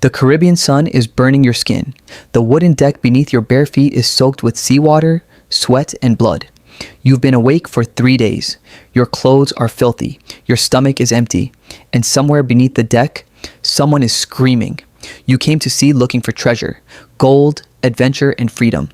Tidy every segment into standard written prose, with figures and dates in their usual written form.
The Caribbean sun is burning your skin. The wooden deck beneath your bare feet is soaked with seawater, sweat, and blood. You've been awake for 3 days. Your clothes are filthy. Your stomach is empty. And somewhere beneath the deck, someone is screaming. You came to sea looking for treasure, gold, adventure, and freedom.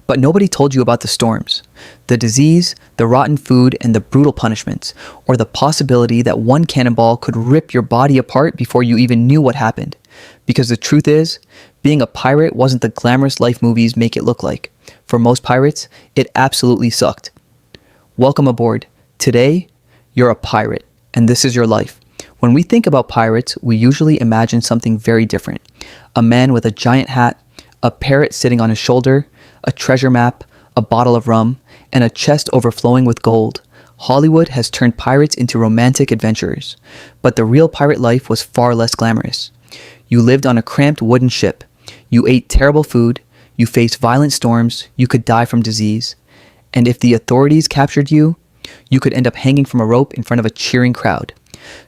But nobody told you about the storms, the disease, the rotten food, and the brutal punishments, or the possibility that one cannonball could rip your body apart before you even knew what happened. Because the truth is, being a pirate wasn't the glamorous life movies make it look like. For most pirates, it absolutely sucked. Welcome aboard. Today, you're a pirate, and this is your life. When we think about pirates, we usually imagine something very different. A man with a giant hat, a parrot sitting on his shoulder, a treasure map, a bottle of rum, and a chest overflowing with gold. Hollywood has turned pirates into romantic adventurers. But the real pirate life was far less glamorous. You lived on a cramped wooden ship. You ate terrible food. You faced violent storms. You could die from disease. And if the authorities captured you, you could end up hanging from a rope in front of a cheering crowd.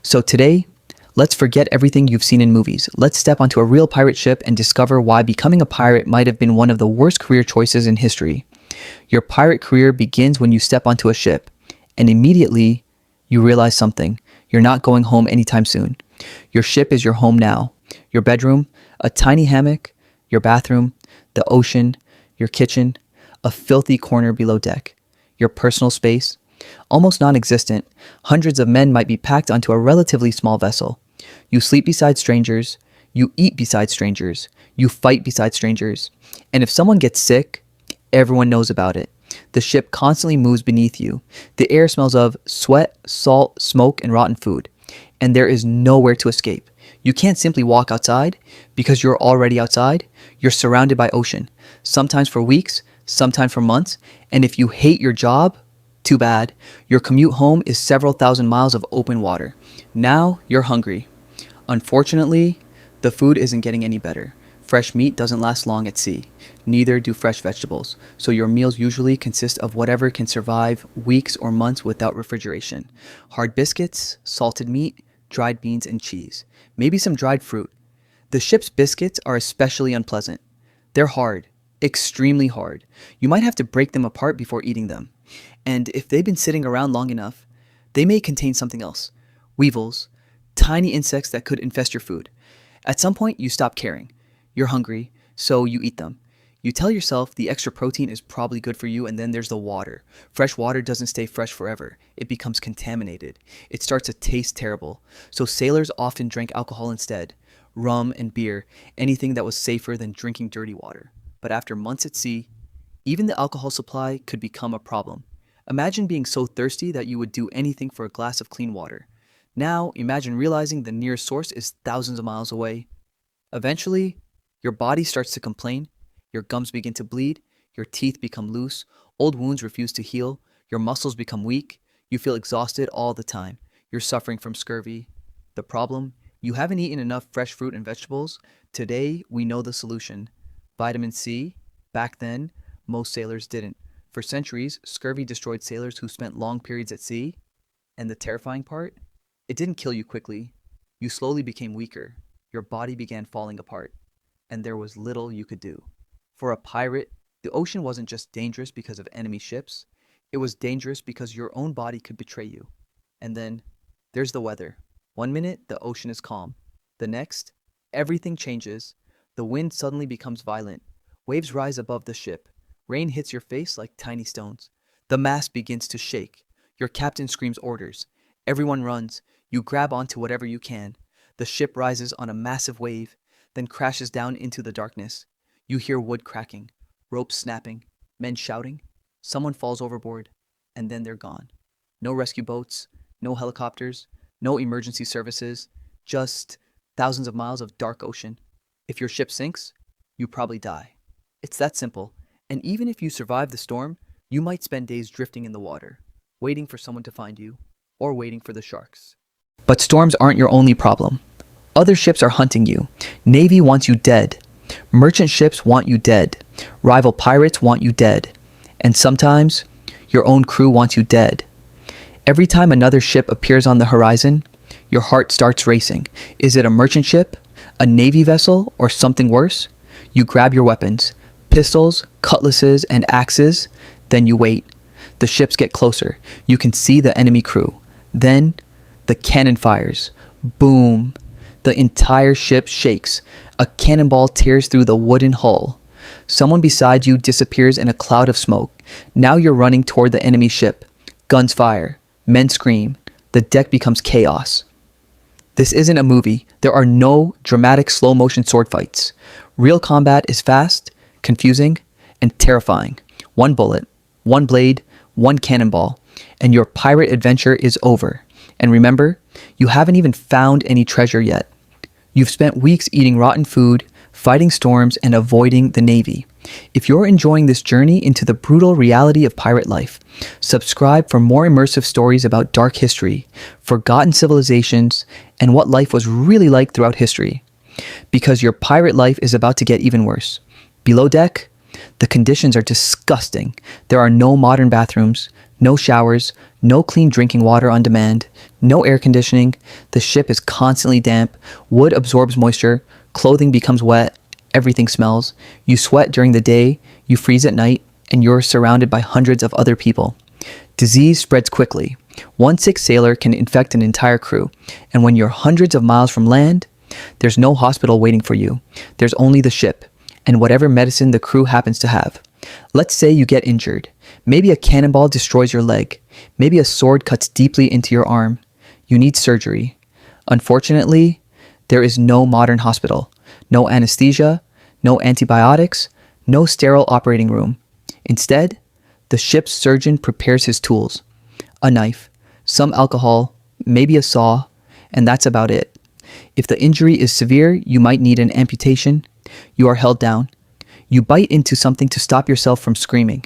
So today, let's forget everything you've seen in movies. Let's step onto a real pirate ship and discover why becoming a pirate might have been one of the worst career choices in history. Your pirate career begins when you step onto a ship, and immediately you realize something. You're not going home anytime soon. Your ship is your home now. Your bedroom, a tiny hammock, your bathroom, the ocean, your kitchen, a filthy corner below deck. Your personal space, almost non-existent. Hundreds of men might be packed onto a relatively small vessel. You sleep beside strangers. You eat beside strangers. You fight beside strangers. And if someone gets sick, everyone knows about it. The ship constantly moves beneath you. The air smells of sweat, salt, smoke, and rotten food. And there is nowhere to escape. You can't simply walk outside because you're already outside. You're surrounded by ocean, sometimes for weeks, sometimes for months. And if you hate your job, too bad. Your commute home is several thousand miles of open water. Now you're hungry. Unfortunately, the food isn't getting any better. Fresh meat doesn't last long at sea. Neither do fresh vegetables. So your meals usually consist of whatever can survive weeks or months without refrigeration. Hard biscuits, salted meat, dried beans, and cheese. Maybe some dried fruit. The ship's biscuits are especially unpleasant. They're hard, extremely hard. You might have to break them apart before eating them. And if they've been sitting around long enough, they may contain something else. Weevils, tiny insects that could infest your food. At some point, you stop caring. You're hungry, so you eat them. You tell yourself the extra protein is probably good for you, and then there's the water. Fresh water doesn't stay fresh forever. It becomes contaminated. It starts to taste terrible. So sailors often drank alcohol instead. Rum and beer, anything that was safer than drinking dirty water. But after months at sea, even the alcohol supply could become a problem. Imagine being so thirsty that you would do anything for a glass of clean water. Now, imagine realizing the nearest source is thousands of miles away. Eventually, your body starts to complain. Your gums begin to bleed. Your teeth become loose. Old wounds refuse to heal. Your muscles become weak. You feel exhausted all the time. You're suffering from scurvy. The problem? You haven't eaten enough fresh fruit and vegetables. Today, we know the solution. Vitamin C. Back then, most sailors didn't. For centuries, scurvy destroyed sailors who spent long periods at sea. And the terrifying part? It didn't kill you quickly. You slowly became weaker. Your body began falling apart. And there was little you could do. For a pirate, the ocean wasn't just dangerous because of enemy ships. It was dangerous because your own body could betray you. And then, there's the weather. 1 minute, the ocean is calm. The next, everything changes. The wind suddenly becomes violent. Waves rise above the ship. Rain hits your face like tiny stones. The mast begins to shake. Your captain screams orders. Everyone runs. You grab onto whatever you can. The ship rises on a massive wave, then crashes down into the darkness. You hear wood cracking, ropes snapping, men shouting. Someone falls overboard, and then they're gone. No rescue boats, no helicopters, no emergency services, just thousands of miles of dark ocean. If your ship sinks, you probably die. It's that simple. And even if you survive the storm, you might spend days drifting in the water, waiting for someone to find you, or waiting for the sharks. But storms aren't your only problem. Other ships are hunting you. Navy wants you dead. Merchant ships want you dead. Rival pirates want you dead. And sometimes, your own crew wants you dead. Every time another ship appears on the horizon, your heart starts racing. Is it a merchant ship? A Navy vessel or something worse? You grab your weapons, pistols, cutlasses, and axes, then you wait. The ships get closer. You can see the enemy crew. Then the cannon fires. Boom. The entire ship shakes. A cannonball tears through the wooden hull. Someone beside you disappears in a cloud of smoke. Now you're running toward the enemy ship. Guns fire. Men scream. The deck becomes chaos. This isn't a movie. There are no dramatic slow motion sword fights. Real combat is fast, confusing, and terrifying. One bullet, one blade, one cannonball, and your pirate adventure is over. And remember, you haven't even found any treasure yet. You've spent weeks eating rotten food, fighting storms, and avoiding the Navy. If you're enjoying this journey into the brutal reality of pirate life, subscribe for more immersive stories about dark history, forgotten civilizations, and what life was really like throughout history. Because your pirate life is about to get even worse. Below deck, the conditions are disgusting. There are no modern bathrooms, no showers, no clean drinking water on demand, no air conditioning. The ship is constantly damp, wood absorbs moisture, clothing becomes wet, everything smells. You sweat during the day, you freeze at night, and you're surrounded by hundreds of other people. Disease spreads quickly. One sick sailor can infect an entire crew, and when you're hundreds of miles from land, there's no hospital waiting for you. There's only the ship, and whatever medicine the crew happens to have. Let's say you get injured. Maybe a cannonball destroys your leg. Maybe a sword cuts deeply into your arm. You need surgery. Unfortunately, there is no modern hospital, no anesthesia, no antibiotics, no sterile operating room. Instead, the ship's surgeon prepares his tools. A knife, some alcohol, maybe a saw, and that's about it. If the injury is severe, you might need an amputation. You are held down. You bite into something to stop yourself from screaming.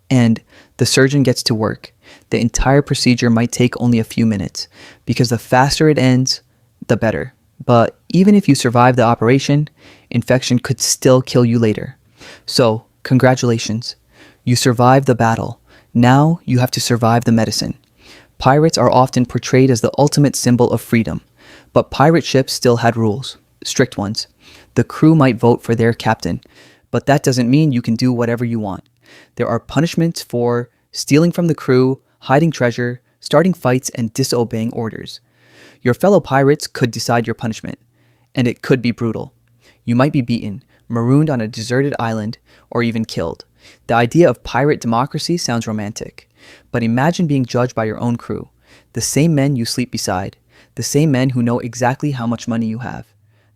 And the surgeon gets to work. The entire procedure might take only a few minutes, because the faster it ends, the better. But even if you survive the operation, infection could still kill you later. So, congratulations. You survived the battle. Now you have to survive the medicine. Pirates are often portrayed as the ultimate symbol of freedom. But pirate ships still had rules, strict ones. The crew might vote for their captain, but that doesn't mean you can do whatever you want. There are punishments for stealing from the crew, hiding treasure, starting fights, and disobeying orders. Your fellow pirates could decide your punishment, and it could be brutal. You might be beaten, marooned on a deserted island, or even killed. The idea of pirate democracy sounds romantic, but imagine being judged by your own crew, the same men you sleep beside, the same men who know exactly how much money you have,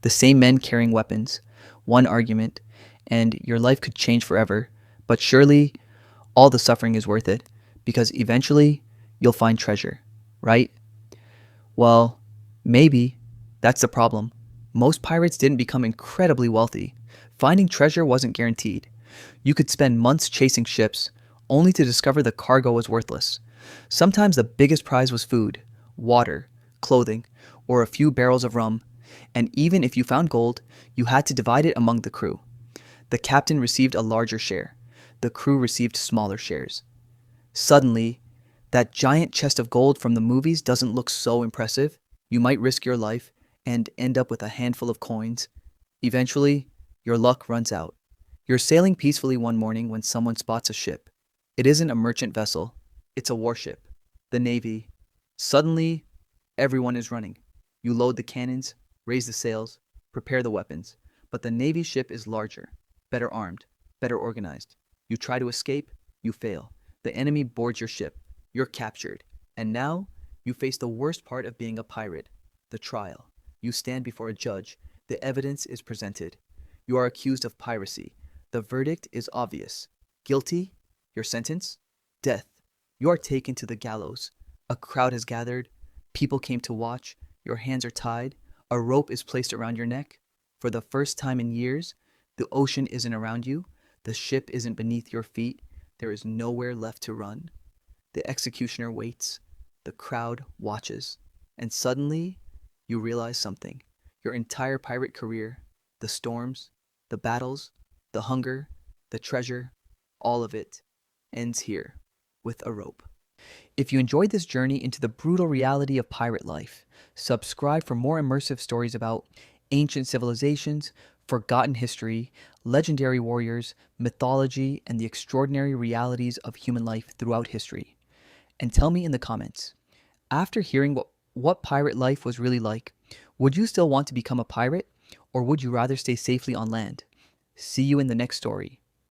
the same men carrying weapons, one argument, and your life could change forever. But surely, all the suffering is worth it, because eventually, you'll find treasure, right? Well, maybe. That's the problem. Most pirates didn't become incredibly wealthy. Finding treasure wasn't guaranteed. You could spend months chasing ships, only to discover the cargo was worthless. Sometimes the biggest prize was food, water, clothing, or a few barrels of rum. And even if you found gold, you had to divide it among the crew. The captain received a larger share. The crew received smaller shares. Suddenly, that giant chest of gold from the movies doesn't look so impressive. You might risk your life and end up with a handful of coins. Eventually, your luck runs out. You're sailing peacefully one morning when someone spots a ship. It isn't a merchant vessel. It's a warship. The Navy. Suddenly, everyone is running. You load the cannons, raise the sails, prepare the weapons. But the Navy ship is larger, better armed, better organized. You try to escape, you fail. The enemy boards your ship. You're captured. And now, you face the worst part of being a pirate, the trial. You stand before a judge. The evidence is presented. You are accused of piracy. The verdict is obvious. Guilty? Your sentence? Death. You are taken to the gallows. A crowd has gathered. People came to watch. Your hands are tied. A rope is placed around your neck. For the first time in years, the ocean isn't around you. The ship isn't beneath your feet. There is nowhere left to run. The executioner waits. The crowd watches. And suddenly, you realize something. Your entire pirate career, the storms, the battles, the hunger, the treasure, all of it ends here with a rope. If you enjoyed this journey into the brutal reality of pirate life, subscribe for more immersive stories about ancient civilizations, forgotten history, legendary warriors, mythology, and the extraordinary realities of human life throughout history. And tell me in the comments, after hearing what pirate life was really like, would you still want to become a pirate, or would you rather stay safely on land? See you in the next story.